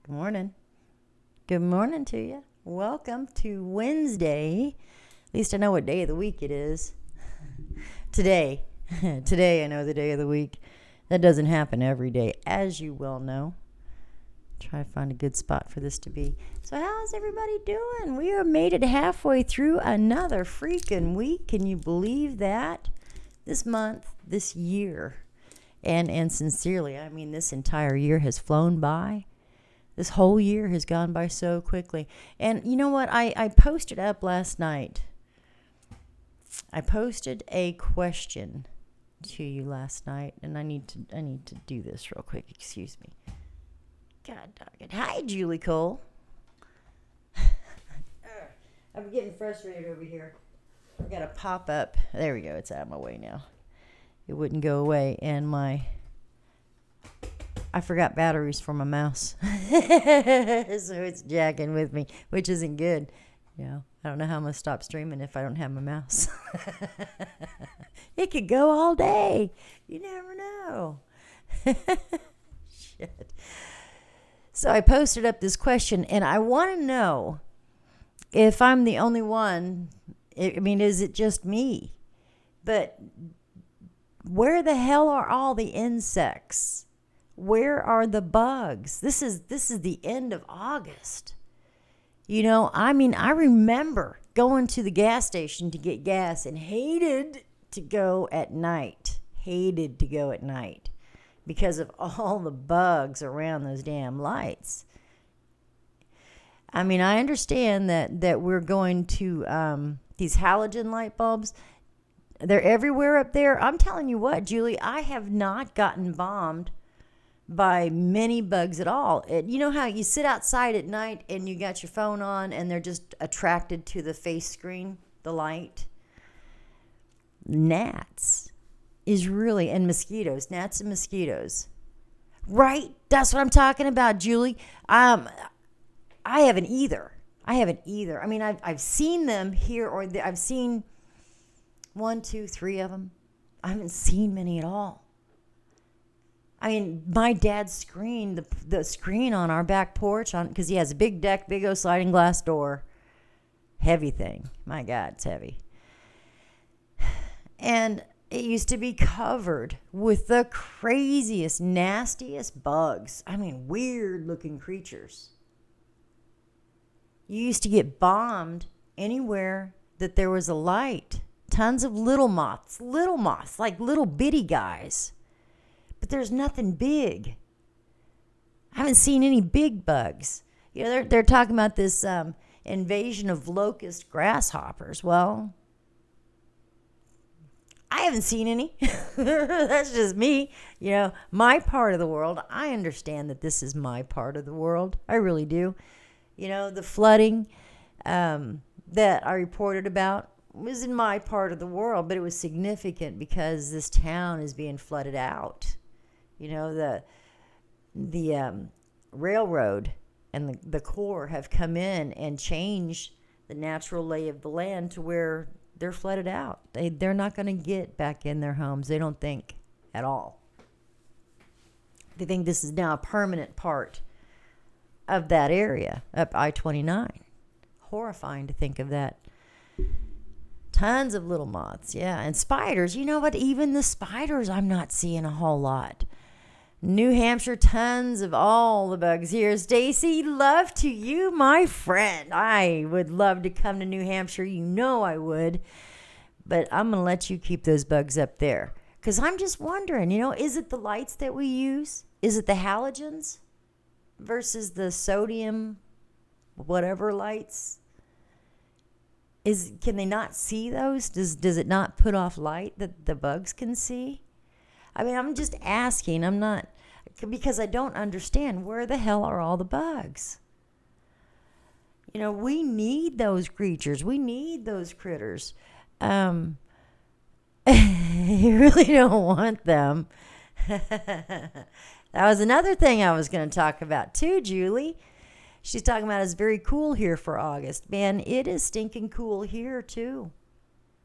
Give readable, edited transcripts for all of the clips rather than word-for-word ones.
Good morning. Good morning to you. Welcome to Wednesday. At least I know what day of the week it is. Today. Today I know the day of the week. That doesn't happen every day, as you well know. Try to find a good spot for this to be. So how's everybody doing? We have made it halfway through another freaking week. Can you believe that? This month, this year, and sincerely, I mean, this entire year has flown by. This whole year has gone by so quickly. And you know what? I posted up last night. I posted a question to you last night, and I need to do this real quick. Excuse me. God dog it. Hi, Julie Cole. I'm getting frustrated over here. I got a pop up. There we go. It's out of my way now. It wouldn't go away, and I forgot batteries for my mouse. So it's jacking with me, which isn't good. You know, I don't know how I'm going to stop streaming if I don't have my mouse. It could go all day. You never know. Shit. So I posted up this question, and I want to know if I'm the only one. I mean, is it just me? But where the hell are all the insects? Where are the bugs? This is the end of August. You know, I mean, I remember going to the gas station to get gas and hated to go at night. Hated to go at night because of all the bugs around those damn lights. I mean, I understand that we're going to these halogen light bulbs. They're everywhere up there. I'm telling you what, Julie, I have not gotten bombed by many bugs at all. You know how you sit outside at night and you got your phone on and they're just attracted to the face screen, the light? Gnats is really, and mosquitoes, gnats and mosquitoes. Right? That's what I'm talking about, Julie. I haven't either. I mean, I've seen them here or there. I've seen 1, 2, 3 of them. I haven't seen many at all. I mean, my dad's screen, the screen on our back porch, because he has a big deck, big old sliding glass door, heavy thing. My God, it's heavy. And it used to be covered with the craziest, nastiest bugs. I mean, weird-looking creatures. You used to get bombed anywhere that there was a light. Tons of little moths, like little bitty guys. But there's nothing big. I haven't seen any big bugs. You know, they're talking about this invasion of locust grasshoppers. Well, I haven't seen any. That's just me. You know, my part of the world. I understand that this is my part of the world. I really do. You know, the flooding that I reported about was in my part of the world, but it was significant because this town is being flooded out. You know, the railroad and the Corps have come in and changed the natural lay of the land to where they're flooded out. They're not going to get back in their homes, they don't think, at all. They think this is now a permanent part of that area up I-29. Horrifying to think of that. Tons of little moths, yeah. And spiders, you know what? Even the spiders I'm not seeing a whole lot. New Hampshire, tons of all the bugs here. Stacy, love to you, my friend. I would love to come to New Hampshire. You know I would. But I'm going to let you keep those bugs up there. Because I'm just wondering, you know, is it the lights that we use? Is it the halogens versus the sodium whatever lights? Can they not see those? Does it not put off light that the bugs can see? I mean, I'm just asking. I'm not, because I don't understand. Where the hell are all the bugs? You know, we need those creatures. We need those critters. You really don't want them. That was another thing I was going to talk about too, Julie. She's talking about it's very cool here for August. Man, it is stinking cool here too.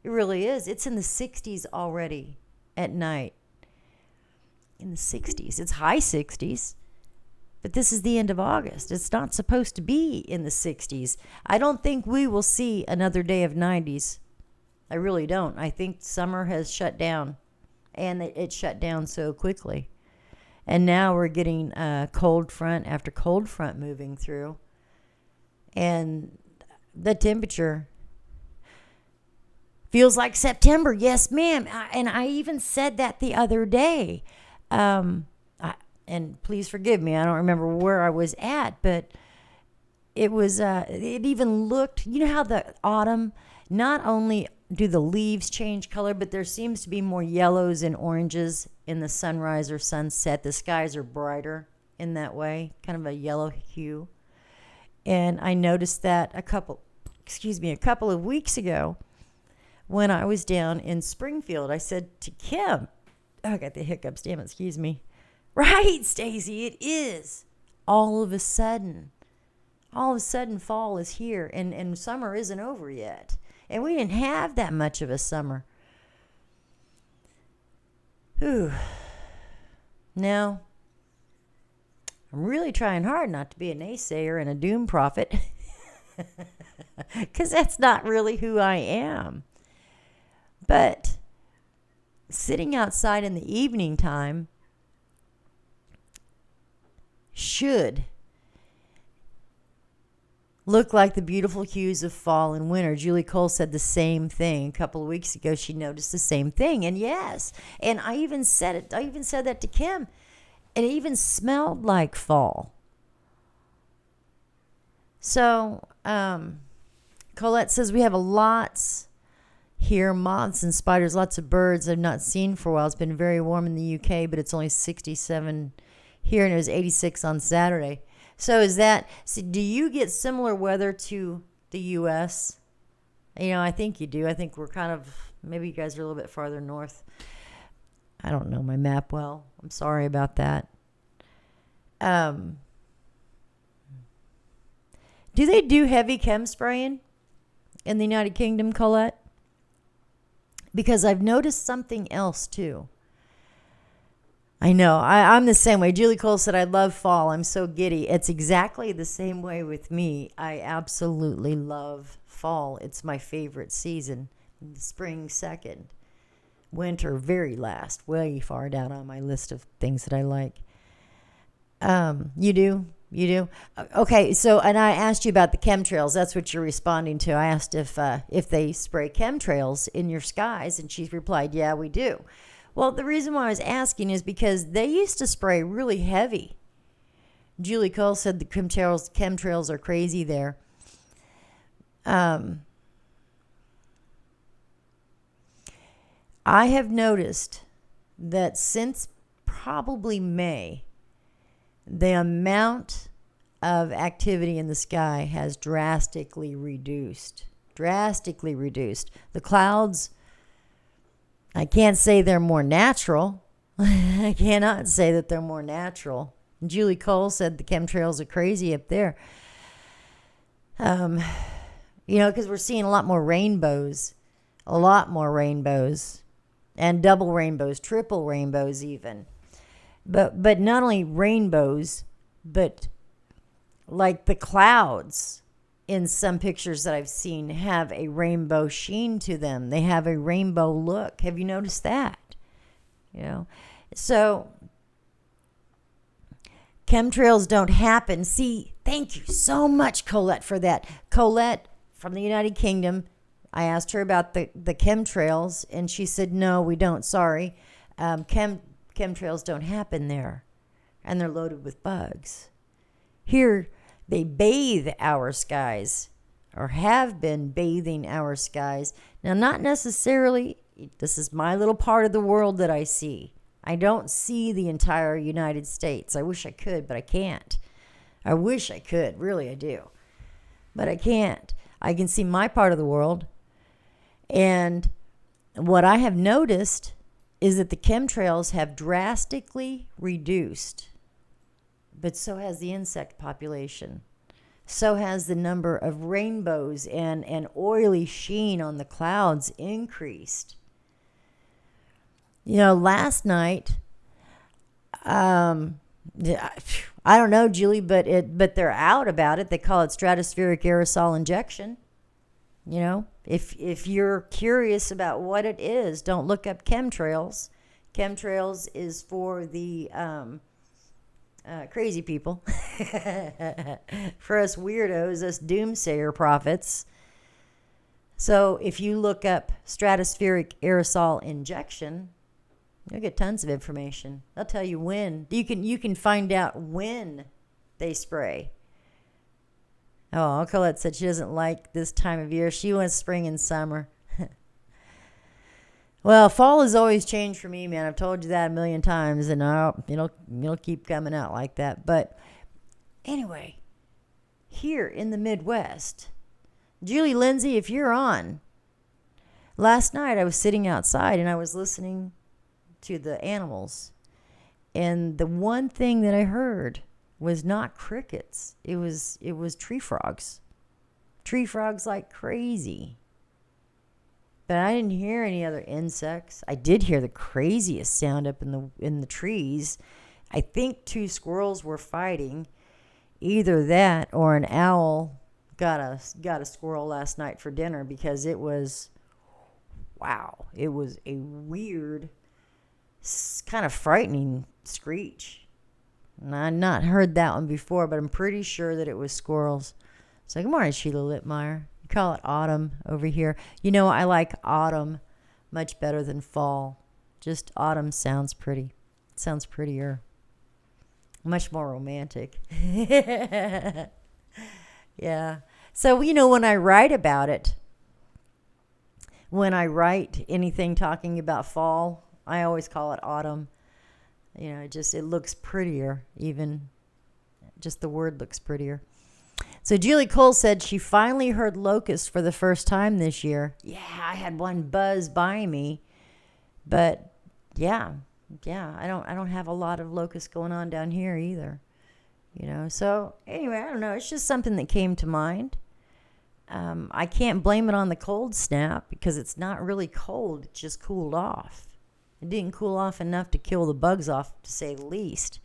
It really is. It's in the 60s already at night. In the 60s. It's high 60s. But this is the end of August. It's not supposed to be in the 60s. I don't think we will see another day of 90s. I really don't. I think summer has shut down, and it shut down so quickly. And now we're getting cold front after cold front moving through. And the temperature feels like September. Yes, ma'am. And I even said that the other day. And please forgive me, I don't remember where I was at, but it was, it even looked, you know how the autumn, not only do the leaves change color, but there seems to be more yellows and oranges in the sunrise or sunset. The skies are brighter in that way, kind of a yellow hue. And I noticed that a couple of weeks ago when I was down in Springfield. I said to Kim, I got the hiccups, damn it, excuse me. Right, Stacy, it is. All of a sudden, fall is here, and summer isn't over yet. And we didn't have that much of a summer. Whew. Now, I'm really trying hard not to be a naysayer and a doom prophet, because that's not really who I am. But sitting outside in the evening time should look like the beautiful hues of fall and winter. Julie Cole said the same thing a couple of weeks ago. She noticed the same thing. And yes, and I even said that to Kim. And it even smelled like fall. So, Colette says we have lots here, moths and spiders, lots of birds I've not seen for a while. It's been very warm in the UK, but it's only 67 here, and it was 86 on Saturday. So do you get similar weather to the U.S.? I think you do. I think we're kind of, maybe you guys are a little bit farther north. I don't know my map well. I'm sorry about that. Do they do heavy chem spraying in the United Kingdom, Colette? Because I've noticed something else too. I know. I'm the same way. Julie Cole said, I love fall. I'm so giddy. It's exactly the same way with me. I absolutely love fall. It's my favorite season. Spring second. Winter very last. Way far down on my list of things that I like. You do? You do? Okay, so, and I asked you about the chemtrails. That's what you're responding to. I asked if they spray chemtrails in your skies, and she replied, yeah, we do. Well, the reason why I was asking is because they used to spray really heavy. Julie Cole said the chemtrails are crazy there. I have noticed that since probably May, the amount of activity in the sky has drastically reduced. The clouds, I can't say they're more natural. I cannot say that they're more natural. Julie Cole said the chemtrails are crazy up there. Because we're seeing a lot more rainbows, and double rainbows, triple rainbows even. But not only rainbows, but like the clouds in some pictures that I've seen have a rainbow sheen to them. They have a rainbow look. Have you noticed that? So chemtrails don't happen. See, thank you so much, Colette, for that. Colette from the United Kingdom, I asked her about the chemtrails, and she said, no, we don't, sorry. Chemtrails don't happen there, and they're loaded with bugs. Here, they bathe our skies, or have been bathing our skies. Now, not necessarily, this is my little part of the world that I see. I don't see the entire United States. I wish I could, but I can't. I wish I could, really I do. But I can't. I can see my part of the world. And what I have noticed is that the chemtrails have drastically reduced. But so has the insect population. So has the number of rainbows and oily sheen on the clouds increased. Last night, Yeah, I don't know, Julie, but they're out about it. They call it stratospheric aerosol injection. You know, if you're curious about what it is, don't look up chemtrails. Chemtrails is for the crazy people, for us weirdos, us doomsayer prophets. So if you look up stratospheric aerosol injection, you'll get tons of information. They'll tell you when. You can find out when they spray. Oh, Colette said she doesn't like this time of year. She wants spring and summer. Well, fall has always changed for me, man. I've told you that a million times, and it'll keep coming out like that. But anyway, here in the Midwest, Julie Lindsay, if you're on, last night I was sitting outside and I was listening to the animals, and the one thing that I heard was not crickets. It was tree frogs like crazy. But I didn't hear any other insects. I did hear the craziest sound up in the trees. I think 2 squirrels were fighting. Either that or an owl got a squirrel last night for dinner, because it was a weird, kind of frightening screech. And I'd not heard that one before, but I'm pretty sure that it was squirrels. So good morning, Sheila Littmeyer. You call it autumn over here. You know, I like autumn much better than fall. Just autumn sounds pretty. It sounds prettier. Much more romantic. Yeah. So, you know, when I write about it, when I write anything talking about fall, I always call it autumn. You know, it looks prettier, even just the word looks prettier. So Julie Cole said she finally heard locusts for the first time this year. Yeah, I had one buzz by me, but yeah, I don't have a lot of locusts going on down here either. You know, so anyway, I don't know. It's just something that came to mind. I can't blame it on the cold snap, because it's not really cold. It just cooled off. It didn't cool off enough to kill the bugs off, to say the least.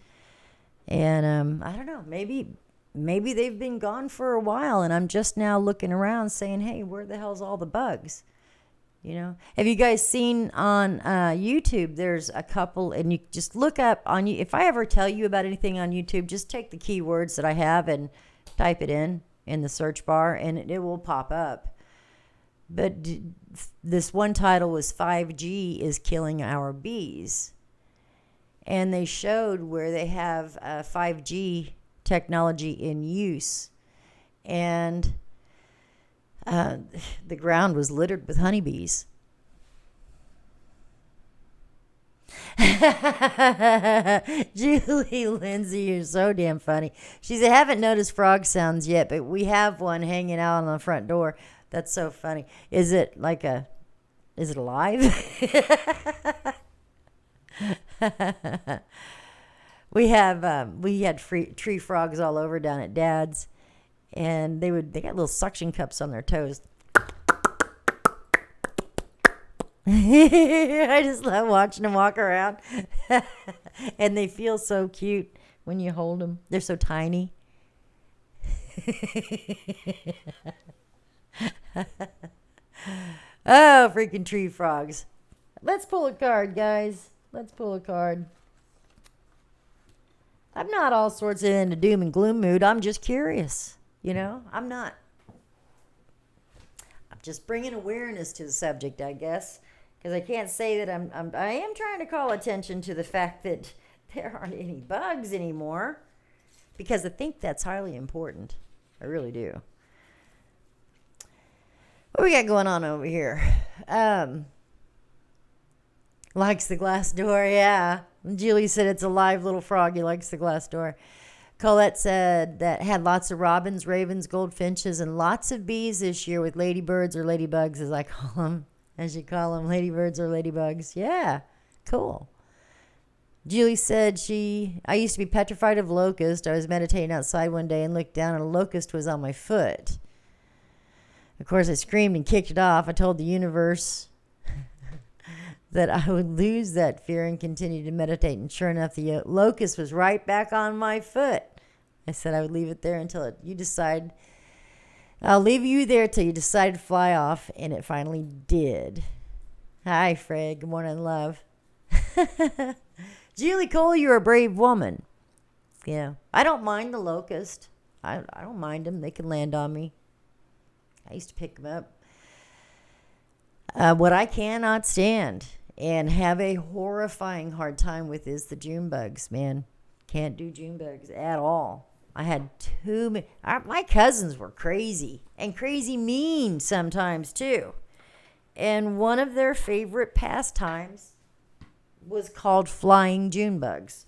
And I don't know, maybe they've been gone for a while, and I'm just now looking around saying, hey, where the hell's all the bugs? You know, have you guys seen on YouTube, there's a couple, and you just look up on, if I ever tell you about anything on YouTube, just take the keywords that I have and type it in the search bar, and it will pop up. But this one title was 5G is Killing Our Bees. And they showed where they have 5G technology in use. And the ground was littered with honeybees. Julie Lindsay, you're so damn funny. She said, I haven't noticed frog sounds yet, but we have one hanging out on the front door. That's so funny. Is it alive? We had tree frogs all over down at Dad's, and they got little suction cups on their toes. I just love watching them walk around. And they feel so cute when you hold them. They're so tiny. Oh, freaking tree frogs. Let's pull a card, guys. Let's pull a card. I'm not all sorts of in a doom and gloom mood. I'm just curious. You know, I'm just bringing awareness to the subject, I guess. Because I can't say that I am trying to call attention to the fact that there aren't any bugs anymore. Because I think that's highly important. I really do. What we got going on over here? Likes the glass door, yeah. Julie said it's a live little frog. He likes the glass door. Colette said that had lots of robins, ravens, goldfinches, and lots of bees this year with ladybirds or ladybugs, as I call them. As you call them, ladybirds or ladybugs. Yeah, cool. Julie said I used to be petrified of locust. I was meditating outside one day and looked down and a locust was on my foot. Of course, I screamed and kicked it off. I told the universe that I would lose that fear and continue to meditate. And sure enough, the locust was right back on my foot. I said I would leave it there until you decide. I'll leave you there till you decide to fly off. And it finally did. Hi, Fred. Good morning, love. Julie Cole, you're a brave woman. Yeah. I don't mind the locust. I don't mind them. They can land on me. I used to pick them up. What I cannot stand and have a horrifying hard time with is the June bugs, man. Can't do June bugs at all. I had too many. My cousins were crazy and crazy mean sometimes too. And one of their favorite pastimes was called flying June bugs.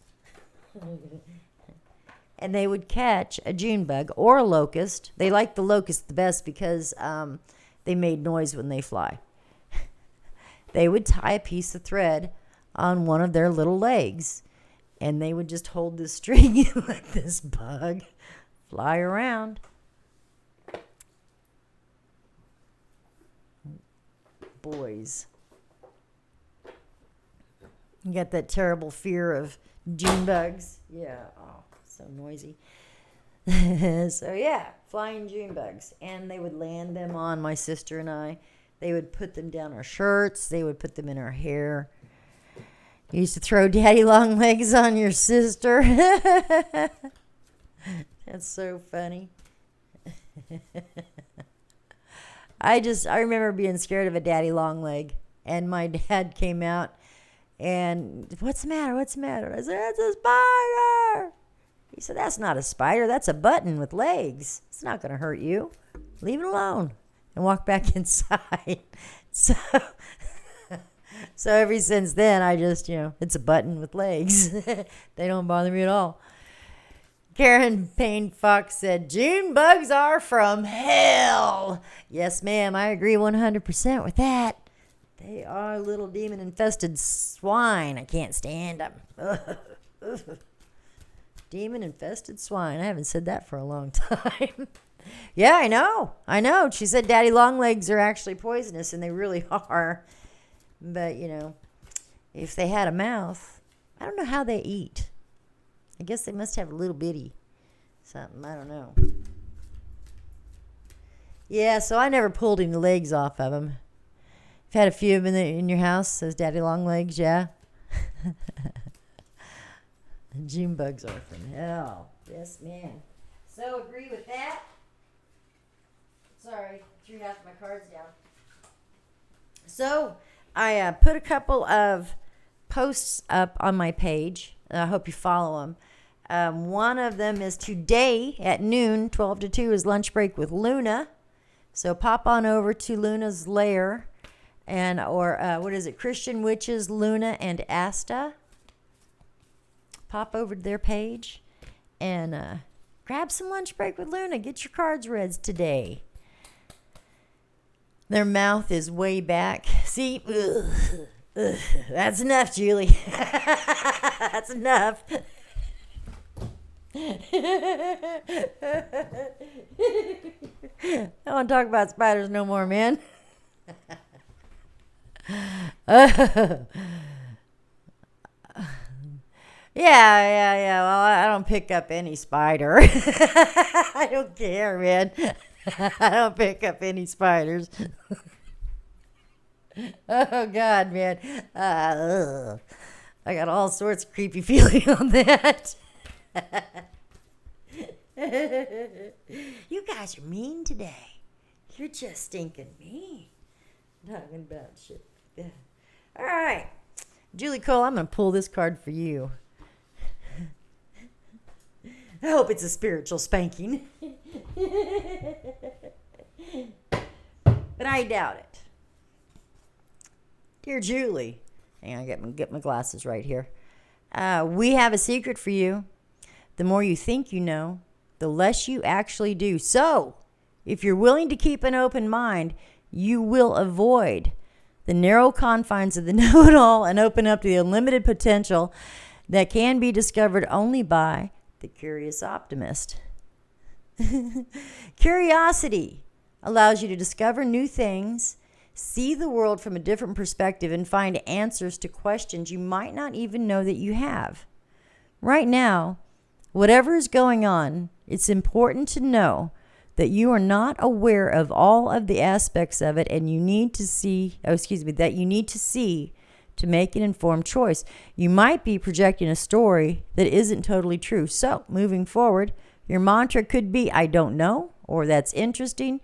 And they would catch a June bug or a locust. They liked the locust the best because they made noise when they fly. They would tie a piece of thread on one of their little legs, and they would just hold this string and let this bug fly around. Boys. You got that terrible fear of June bugs? Yeah. Oh, so noisy. So, yeah, flying June bugs. And they would land them on my sister and I. They would put them down our shirts. They would put them in our hair. You used to throw daddy long legs on your sister. That's so funny. I remember being scared of a daddy long leg. And my dad came out and, what's the matter? What's the matter? I said, that's a spider. He said, that's not a spider. That's a button with legs. It's not going to hurt you. Leave it alone. And walk back inside. So ever since then, I just, it's a button with legs. They don't bother me at all. Karen Payne Fox said, June bugs are from hell. Yes, ma'am, I agree 100% with that. They are little demon-infested swine. I can't stand them. Demon-infested swine. I haven't said that for a long time. Yeah, I know. She said daddy long legs are actually poisonous, and they really are. But, if they had a mouth, I don't know how they eat. I guess they must have a little bitty something. I don't know. Yeah, so I never pulled any legs off of them. You've had a few of them in your house, those daddy long legs, yeah? June bugs are from hell. Yes, ma'am. So agree with that. Sorry, threw half my cards down. So I put a couple of posts up on my page. I hope you follow them. One of them is today at noon, 12 to 2 is lunch break with Luna. So pop on over to Luna's lair, Christian Witches, Luna and Asta. Pop over to their page and grab some lunch break with Luna. Get your cards read today. Their mouth is way back. See? Ugh. That's enough, Julie. That's enough. I don't want to talk about spiders no more, man. Yeah. Well, I don't pick up any spider. I don't care, man. I don't pick up any spiders. Oh, God, man. I got all sorts of creepy feeling on that. You guys are mean today. You're just stinking mean. Talking about shit. All right. Julie Cole, I'm going to pull this card for you. I hope it's a spiritual spanking. But I doubt it. Dear Julie, hang on, get my glasses right here. We have a secret for you. The more you think you know, the less you actually do. So, if you're willing to keep an open mind, you will avoid the narrow confines of the know-it-all and open up to the unlimited potential that can be discovered only by the curious optimist. Curiosity allows you to discover new things see the world from a different perspective, and find answers to questions you might not even know that you have. Right now, whatever is going on, it's important to know that you are not aware of all of the aspects of it, and you need to see, that you need to see to make an informed choice. You might be projecting a story that isn't totally true. So, moving forward, your mantra could be, I don't know, or that's interesting.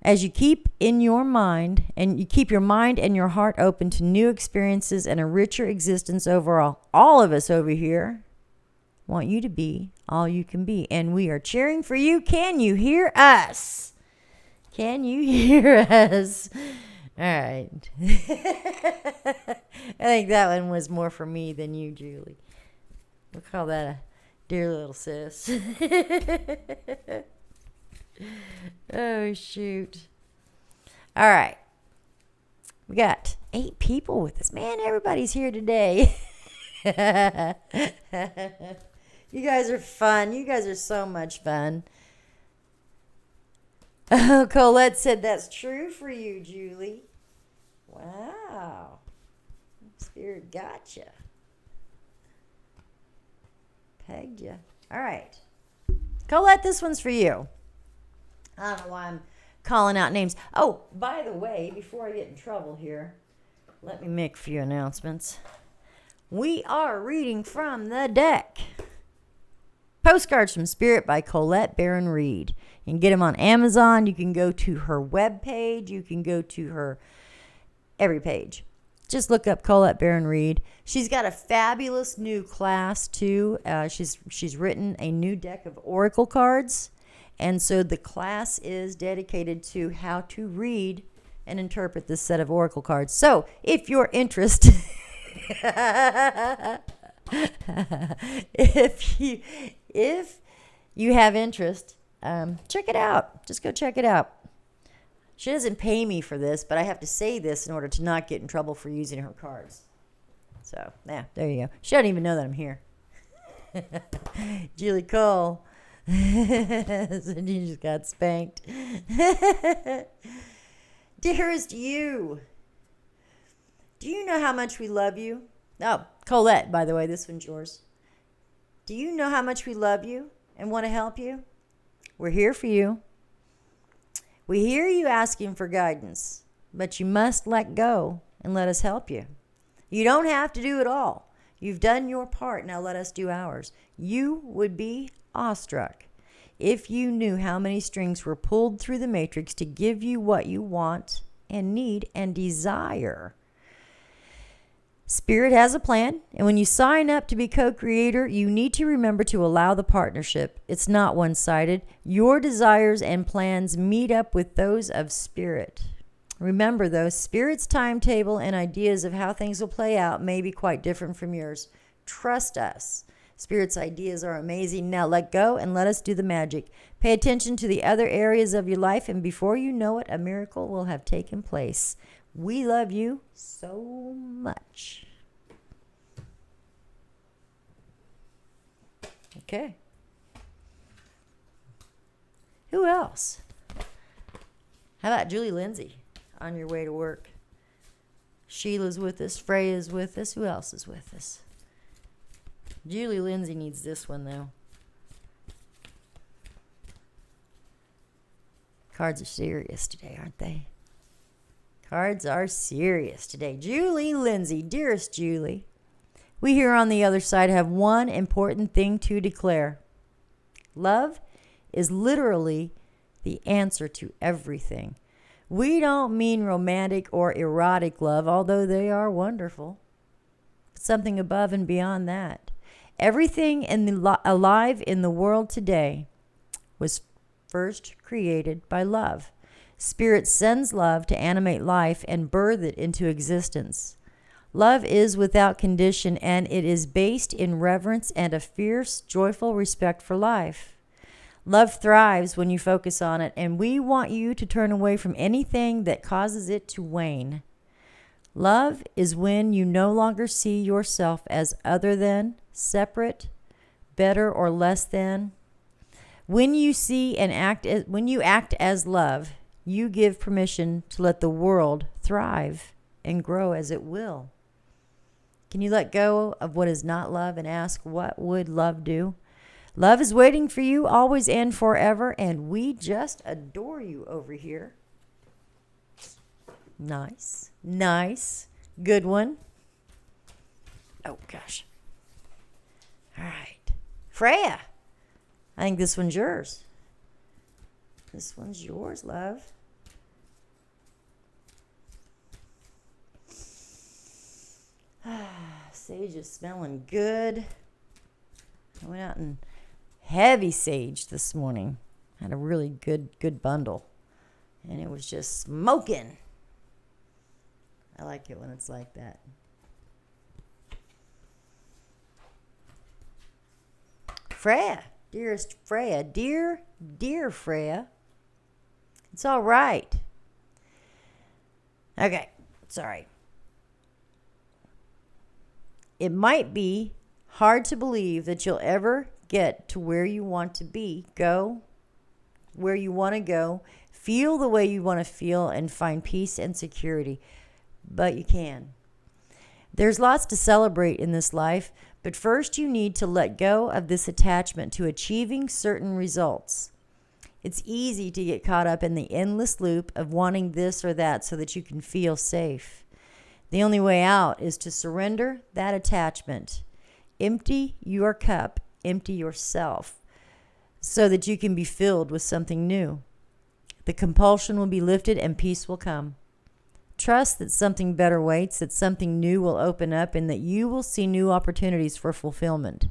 As you keep in your mind, and you keep your mind and your heart open to new experiences and a richer existence overall, all of us over here want you to be all you can be. And we are cheering for you. Can you hear us? Can you hear us? All right. I think that one was more for me than you, Julie. We'll call that a dear little sis. Oh, shoot. All right. We got 8 people with us. Man, everybody's here today. You guys are fun. You guys are so much fun. Oh, Colette said that's true for you, Julie. Wow. Spirit gotcha. Pegged you. All right. Colette, this one's for you. I don't know why I'm calling out names. Oh, by the way, before I get in trouble here, let me make a few announcements. We are reading from the deck. Postcards from Spirit by Colette Baron Reed. You can get them on Amazon. You can go to her webpage. You can go to her every page. Just look up Colette Baron Reed. She's got a fabulous new class too. She's written a new deck of oracle cards. And so the class is dedicated to how to read and interpret this set of oracle cards. So if you're interested, if you have interest, check it out. Just go check it out. She doesn't pay me for this, but I have to say this in order to not get in trouble for using her cards. So, yeah, there you go. She doesn't even know that I'm here. Julie Cole. So you just got spanked. Dearest you, do you know how much we love you? Oh, Colette, by the way, this one's yours. Do you know how much we love you and want to help you? We're here for you. We hear you asking for guidance, but you must let go and let us help you. You don't have to do it all. You've done your part. Now let us do ours. You would be awestruck if you knew how many strings were pulled through the matrix to give you what you want and need and desire. Spirit has a plan, and when you sign up to be co-creator, you need to remember to allow the partnership. It's not one-sided. Your desires and plans meet up with those of Spirit. Remember, though, Spirit's timetable and ideas of how things will play out may be quite different from yours. Trust us. Spirit's ideas are amazing. Now let go and let us do the magic. Pay attention to the other areas of your life, and before you know it, a miracle will have taken place. We love you so much. Okay. Who else? How about Julie Lindsay on your way to work? Sheila's with us. Freya's with us. Who else is with us? Julie Lindsay needs this one, though. Cards are serious today, aren't they? Cards are serious today. Julie Lindsay, dearest Julie, we here on the other side have one important thing to declare. Love is literally the answer to everything. We don't mean romantic or erotic love, although they are wonderful. Something above and beyond that. Everything alive in the world today was first created by love. Spirit sends love to animate life and birth it into existence. Love is without condition, and it is based in reverence and a fierce, joyful respect for life. Love thrives when you focus on it, and we want you to turn away from anything that causes it to wane. Love is when you no longer see yourself as other than, separate, better, or less than. When you act as love, you give permission to let the world thrive and grow as it will. Can you let go of what is not love and ask, what would love do? Love is waiting for you always and forever, and we just adore you over here. Nice. Nice. Good one. Oh, gosh. All right. Freya, I think this one's yours. This one's yours, love. Sage is smelling good. I went out and heavy sage this morning. Had a really good bundle. And it was just smoking. I like it when it's like that. Freya, dearest Freya, dear Freya, it's all right. Okay, sorry. It might be hard to believe that you'll ever get to where you want to be, go where you want to go, feel the way you want to feel, and find peace and security. But you can. There's lots to celebrate in this life, but first you need to let go of this attachment to achieving certain results. It's easy to get caught up in the endless loop of wanting this or that so that you can feel safe. The only way out is to surrender that attachment. Empty your cup, empty yourself, so that you can be filled with something new. The compulsion will be lifted and peace will come. Trust that something better waits, that something new will open up, and that you will see new opportunities for fulfillment.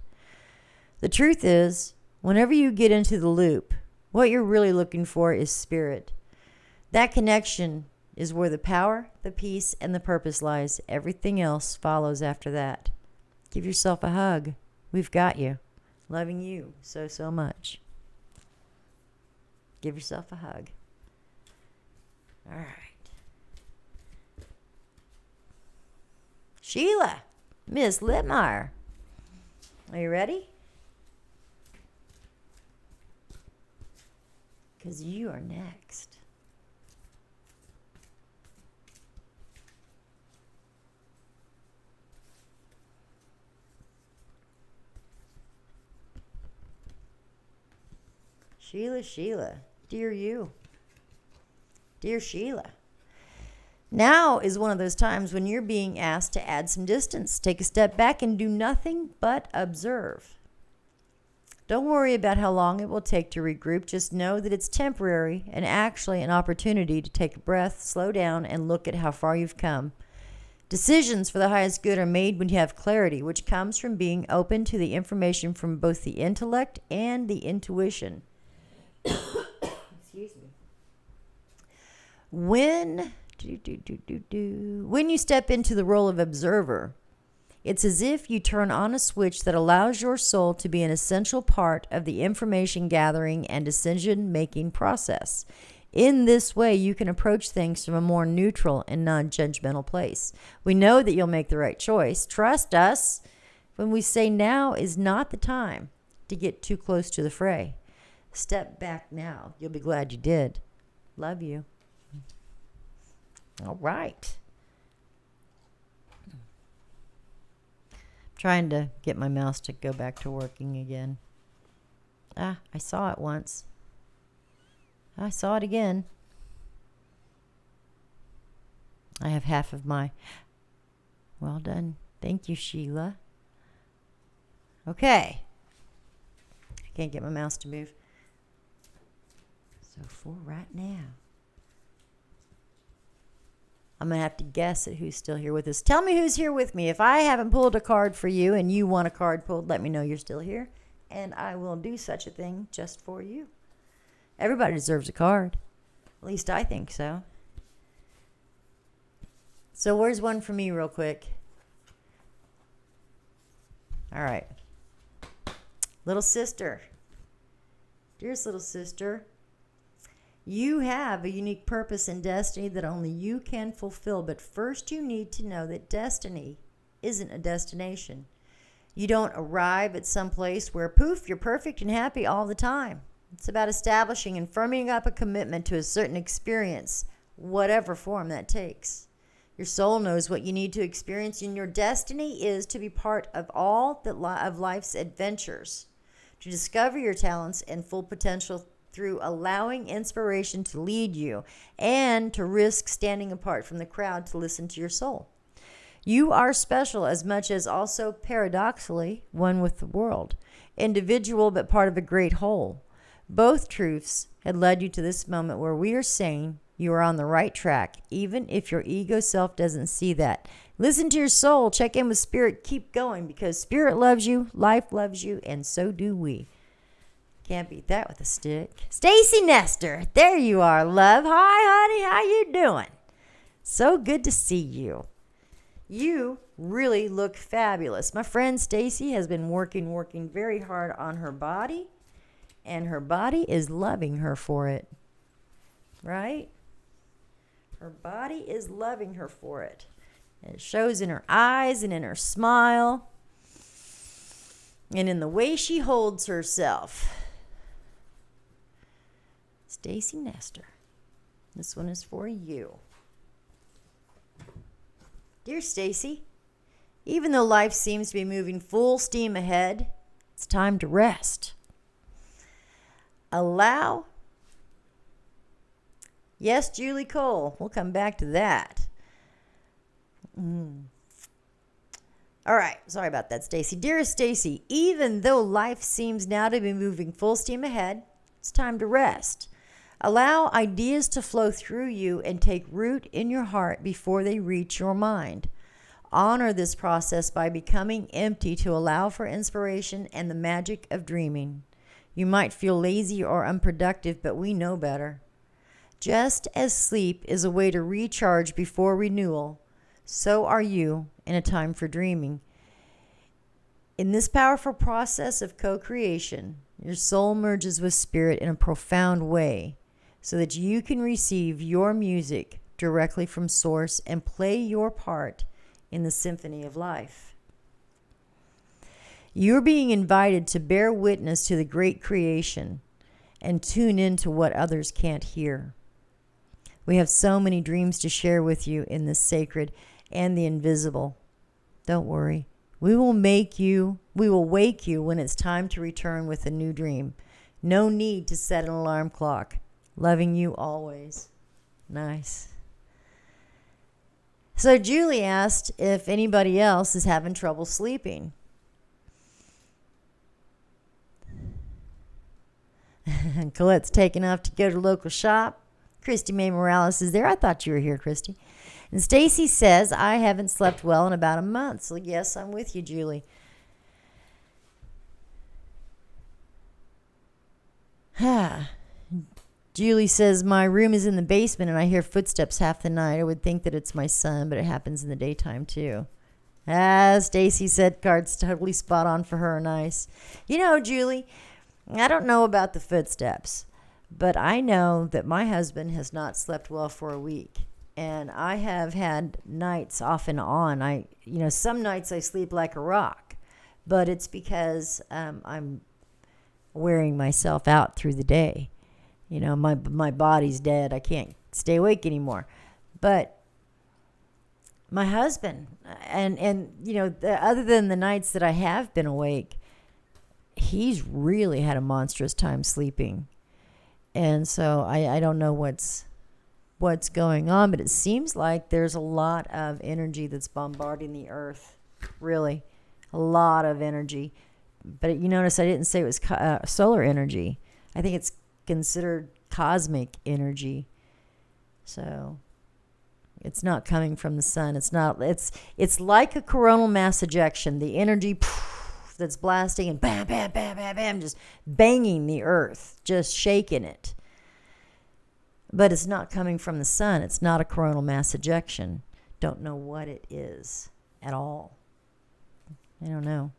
The truth is, whenever you get into the loop, what you're really looking for is spirit. That connection is where the power, the peace, and the purpose lies. Everything else follows after that. Give yourself a hug. We've got you. Loving you so much. Give yourself a hug. All right. Sheila, Miss Littmeyer, are you ready? Because you are next. Sheila, dear you. Dear Sheila. Now is one of those times when you're being asked to add some distance. Take a step back and do nothing but observe. Don't worry about how long it will take to regroup. Just know that it's temporary and actually an opportunity to take a breath, slow down, and look at how far you've come. Decisions for the highest good are made when you have clarity, which comes from being open to the information from both the intellect and the intuition. Excuse me. When you step into the role of observer, it's as if you turn on a switch that allows your soul to be an essential part of the information gathering and decision-making process. In this way, you can approach things from a more neutral and non-judgmental place. We know that you'll make the right choice. Trust us when we say now is not the time to get too close to the fray. Step back now. You'll be glad you did. Love you. All right. Trying to get my mouse to go back to working again. I saw it once. I saw it again. I have half of my... Well done. Thank you, Sheila. Okay. I can't get my mouse to move. So for right now, I'm going to have to guess at who's still here with us. Tell me who's here with me. If I haven't pulled a card for you and you want a card pulled, let me know you're still here. And I will do such a thing just for you. Everybody deserves a card. At least I think so. So where's one for me real quick? All right. Little sister. Dearest little sister. You have a unique purpose and destiny that only you can fulfill. But first you need to know that destiny isn't a destination. You don't arrive at some place where, poof, you're perfect and happy all the time. It's about establishing and firming up a commitment to a certain experience, whatever form that takes. Your soul knows what you need to experience, and your destiny is to be part of all of life's adventures, to discover your talents and full potential through allowing inspiration to lead you, and to risk standing apart from the crowd to listen to your soul. You are special as much as also paradoxically one with the world, individual but part of a great whole. Both truths had led you to this moment where we are saying you are on the right track, even if your ego self doesn't see that. Listen to your soul, check in with spirit, keep going, because spirit loves you, life loves you, and so do we. Can't beat that with a stick. Stacy Nestor, there you are, love. Hi, honey, how you doing? So good to see you. You really look fabulous. My friend Stacy has been working very hard on her body, and her body is loving her for it. Right? Her body is loving her for it. And it shows in her eyes and in her smile and in the way she holds herself. Stacy Nestor, this one is for you. Dear Stacy, even though life seems to be moving full steam ahead, it's time to rest. Allow. Yes, Julie Cole. We'll come back to that. All right. Sorry about that, Stacy. Dearest Stacy, even though life seems now to be moving full steam ahead, it's time to rest. Allow ideas to flow through you and take root in your heart before they reach your mind. Honor this process by becoming empty to allow for inspiration and the magic of dreaming. You might feel lazy or unproductive, but we know better. Just as sleep is a way to recharge before renewal, so are you in a time for dreaming. In this powerful process of co-creation, your soul merges with spirit in a profound way so that you can receive your music directly from source and play your part in the symphony of life. You're being invited to bear witness to the great creation and tune into what others can't hear. We have so many dreams to share with you in the sacred and the invisible. Don't worry. We will wake you when it's time to return with a new dream. No need to set an alarm clock. Loving you always. Nice. So Julie asked if anybody else is having trouble sleeping. And Colette's taken off to go to the local shop. Christy Mae Morales is there. I thought you were here, Christy. And Stacy says, I haven't slept well in about a month. So yes, I'm with you, Julie. Julie says, my room is in the basement and I hear footsteps half the night. I would think that it's my son, but it happens in the daytime too. Stacy said, card's totally spot on for her. Nice. You know, Julie, I don't know about the footsteps, but I know that my husband has not slept well for a week. And I have had nights off and on. Some nights I sleep like a rock, but it's because I'm wearing myself out through the day. My body's dead. I can't stay awake anymore. But my husband, other than the nights that I have been awake, he's really had a monstrous time sleeping. And so I don't know what's going on, but it seems like there's a lot of energy that's bombarding the earth. Really, a lot of energy. But you notice I didn't say it was solar energy. I think it's considered cosmic energy. So it's not coming from the sun. It's like a coronal mass ejection. The energy that's blasting and bam, bam, bam, bam, bam, just banging the earth, just shaking it. But it's not coming from the sun. It's not a coronal mass ejection. Don't know what it is at all. I don't know.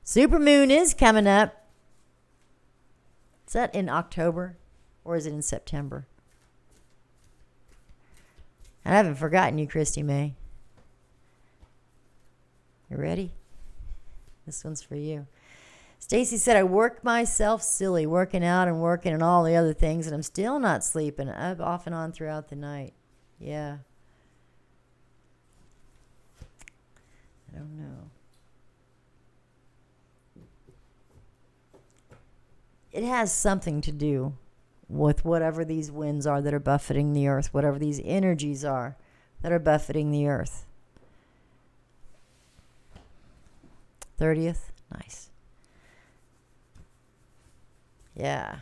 Supermoon is coming up. Is that in October or is it in September? I haven't forgotten you, Christy May. You ready? This one's for you. Stacy said, I work myself silly, working out and working and all the other things, and I'm still not sleeping, up off and on throughout the night. Yeah. I don't know. It has something to do with whatever these winds are that are buffeting the earth, whatever these energies are that are buffeting the earth. 30th? Nice. Yeah.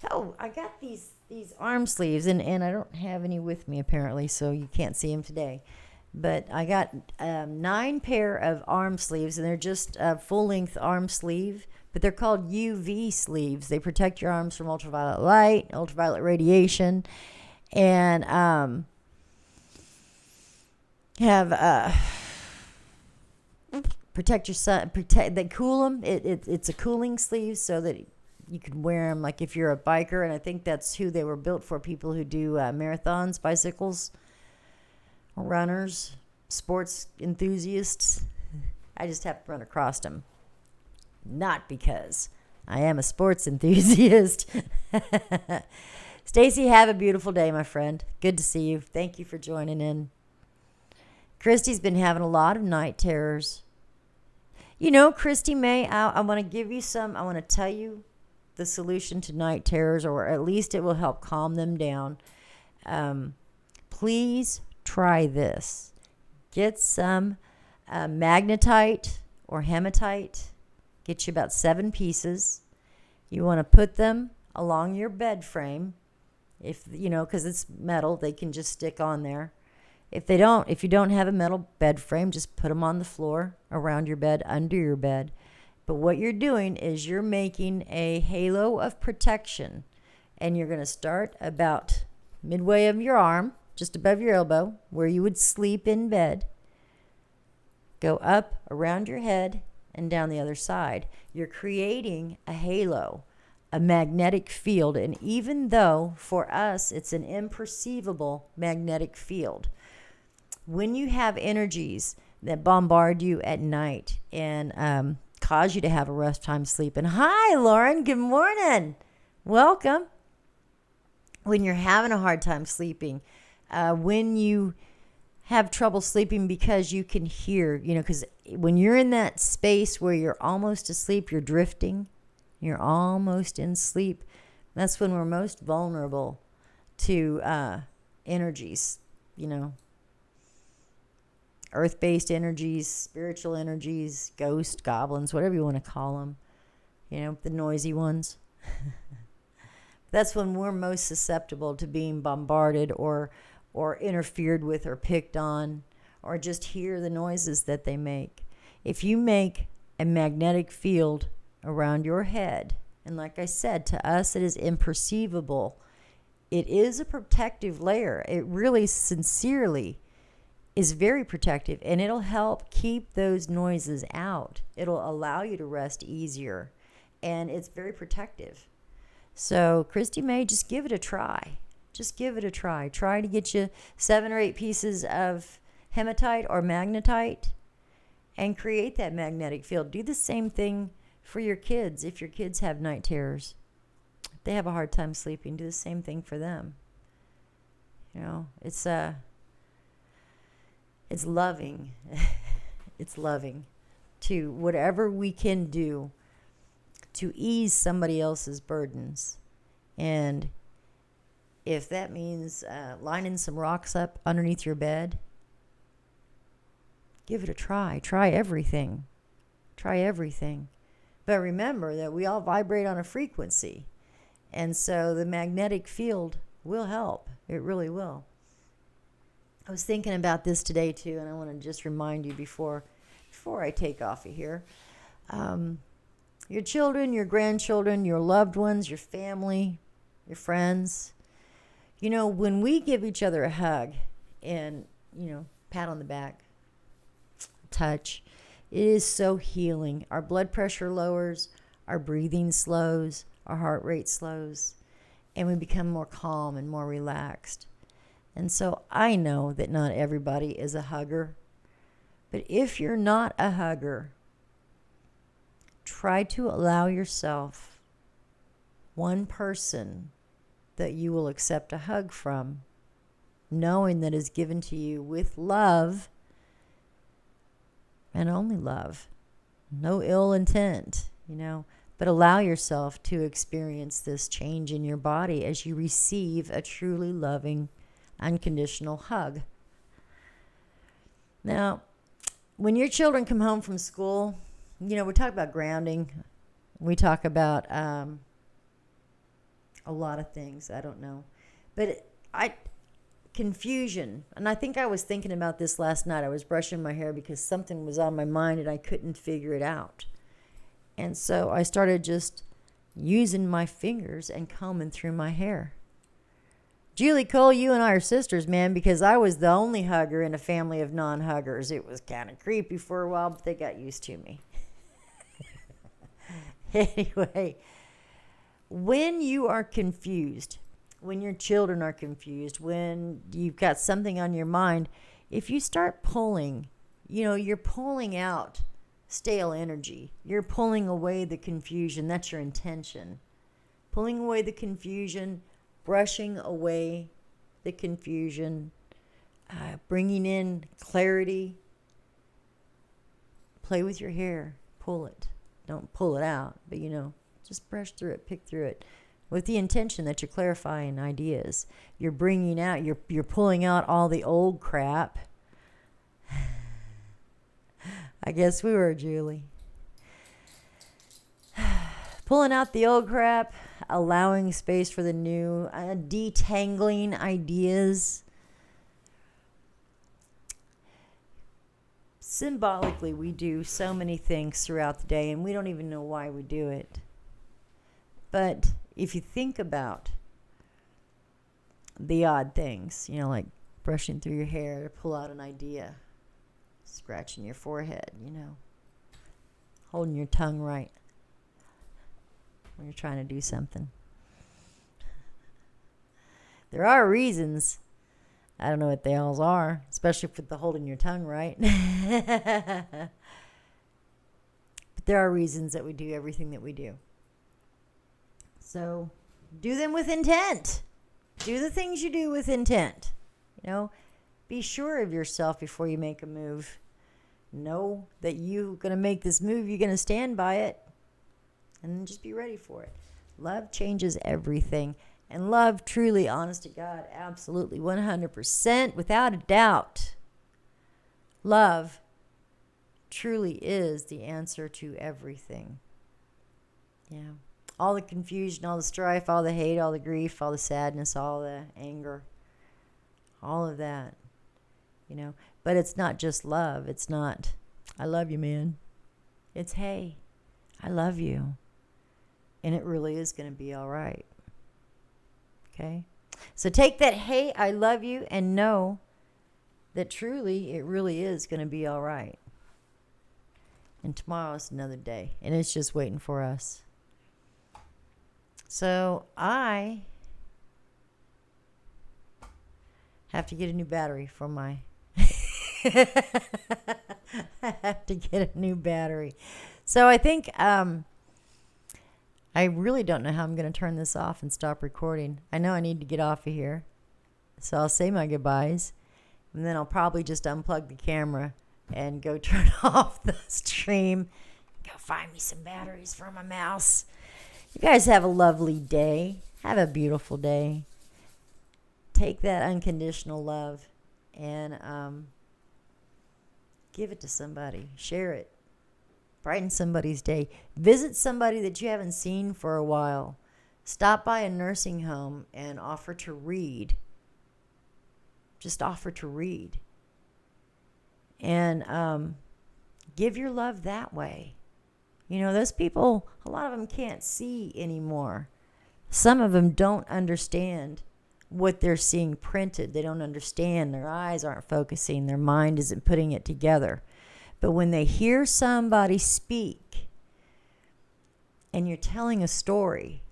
Oh, I got these arm sleeves, and I don't have any with me apparently, so you can't see them today. But I got 9 pair of arm sleeves, and they're just a full-length arm sleeve, but they're called UV sleeves. They protect your arms from ultraviolet light, ultraviolet radiation, and have protect your sun. They cool them. It's a cooling sleeve so that you can wear them like if you're a biker, and I think that's who they were built for, people who do marathons, bicycles, runners, sports enthusiasts. I just have to run across them. Not because I am a sports enthusiast. Stacy, have a beautiful day, my friend. Good to see you. Thank you for joining in. Christy's been having a lot of night terrors. You know, Christy May, I want to give you some. I want to tell you the solution to night terrors, or at least it will help calm them down. Please try this. Get some magnetite or hematite. Get you about 7 pieces. You want to put them along your bed frame. If you know, because it's metal, they can just stick on there. If you don't have a metal bed frame, just put them on the floor, around your bed, under your bed. But what you're doing is you're making a halo of protection, and you're going to start about midway of your arm, just above your elbow, where you would sleep in bed. Go up around your head and down the other side. You're creating a halo, a magnetic field, and even though for us it's an imperceivable magnetic field, when you have energies that bombard you at night and cause you to have a rough time sleeping. Hi, Lauren. Good morning. Welcome. When you're having a hard time sleeping, when you have trouble sleeping because you can hear, because when you're in that space where you're almost asleep, you're drifting, you're almost in sleep, that's when we're most vulnerable to energies, earth-based energies, spiritual energies, ghosts, goblins, whatever you want to call them, the noisy ones. That's when we're most susceptible to being bombarded or interfered with or picked on, or just hear the noises that they make. If you make a magnetic field around your head, and like I said, to us it is imperceivable, it is a protective layer. It really sincerely is very protective, and it'll help keep those noises out. It'll allow you to rest easier, and it's very protective. So, Christy May, just give it a try. Just give it a try. Try to get you 7 or 8 pieces of hematite or magnetite and create that magnetic field. Do the same thing for your kids. If your kids have night terrors, if they have a hard time sleeping, do the same thing for them. It's loving. It's loving to whatever we can do to ease somebody else's burdens. And if that means lining some rocks up underneath your bed, give it a try. Try everything. Try everything. But remember that we all vibrate on a frequency. And so the magnetic field will help. It really will. I was thinking about this today too, and I want to just remind you before I take off of here. Your children, your grandchildren, your loved ones, your family, your friends. When we give each other a hug and, pat on the back, touch, it is so healing. Our blood pressure lowers, our breathing slows, our heart rate slows, and we become more calm and more relaxed. And so I know that not everybody is a hugger, but if you're not a hugger, try to allow yourself one person that you will accept a hug from, knowing that is given to you with love and only love. No ill intent, but allow yourself to experience this change in your body as you receive a truly loving, unconditional hug. Now, when your children come home from school, we talk about grounding. We talk about a lot of things. I don't know. But confusion. And I think I was thinking about this last night. I was brushing my hair because something was on my mind and I couldn't figure it out. And so I started just using my fingers and combing through my hair. Julie Cole, you and I are sisters, man, because I was the only hugger in a family of non-huggers. It was kind of creepy for a while, but they got used to me. Anyway, when you are confused, when your children are confused, when you've got something on your mind, if you start pulling, you're pulling out stale energy. You're pulling away the confusion. That's your intention. Pulling away the confusion, brushing away the confusion, bringing in clarity. Play with your hair. Pull it. Don't pull it out, but just brush through it, pick through it, with the intention that you're clarifying ideas. You're bringing out, you're pulling out all the old crap. I guess we were, Julie. Pulling out the old crap, allowing space for the new, detangling ideas. Symbolically, we do so many things throughout the day, and we don't even know why we do it. But if you think about the odd things, like brushing through your hair to pull out an idea, scratching your forehead, holding your tongue right when you're trying to do something. There are reasons. I don't know what they all are, especially for the holding your tongue right. But there are reasons that we do everything that we do. So do them with intent. Do the things you do with intent. Be sure of yourself before you make a move. Know that you're going to make this move. You're going to stand by it. And then just be ready for it. Love changes everything. And love, truly, honest to God, absolutely, 100%, without a doubt, love truly is the answer to everything. Yeah. All the confusion, all the strife, all the hate, all the grief, all the sadness, all the anger, all of that, But it's not just love. It's not, I love you, man. It's, hey, I love you. And it really is going to be all right. Okay? So take that, hey, I love you, and know that truly it really is going to be all right. And tomorrow's another day, and it's just waiting for us. So I have to get a new battery for my... I have to get a new battery. So I think... I really don't know how I'm going to turn this off and stop recording. I know I need to get off of here. So I'll say my goodbyes. And then I'll probably just unplug the camera and go turn off the stream. Go find me some batteries for my mouse. You guys have a lovely day. Have a beautiful day. Take that unconditional love and give it to somebody. Share it. Brighten somebody's day. Visit somebody that you haven't seen for a while. Stop by a nursing home and offer to read. Just offer to read. And give your love that way. Those people, a lot of them can't see anymore. Some of them don't understand what they're seeing printed. They don't understand. Their eyes aren't focusing. Their mind isn't putting it together. But when they hear somebody speak and you're telling a story,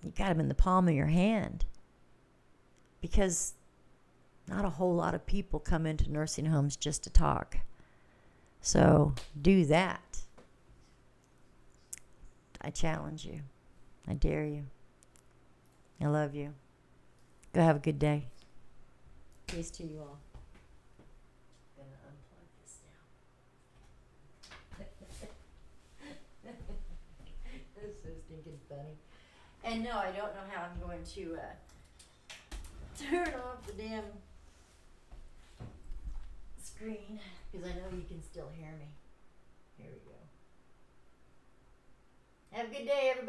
you got them in the palm of your hand. Because not a whole lot of people come into nursing homes just to talk. So do that. I challenge you. I dare you. I love you. Go have a good day. Peace to you all. I'm going to unplug this now. This is so stinking funny. And no, I don't know how I'm going to turn off the damn screen because I know you can still hear me. Here we go. Have a good day, everybody.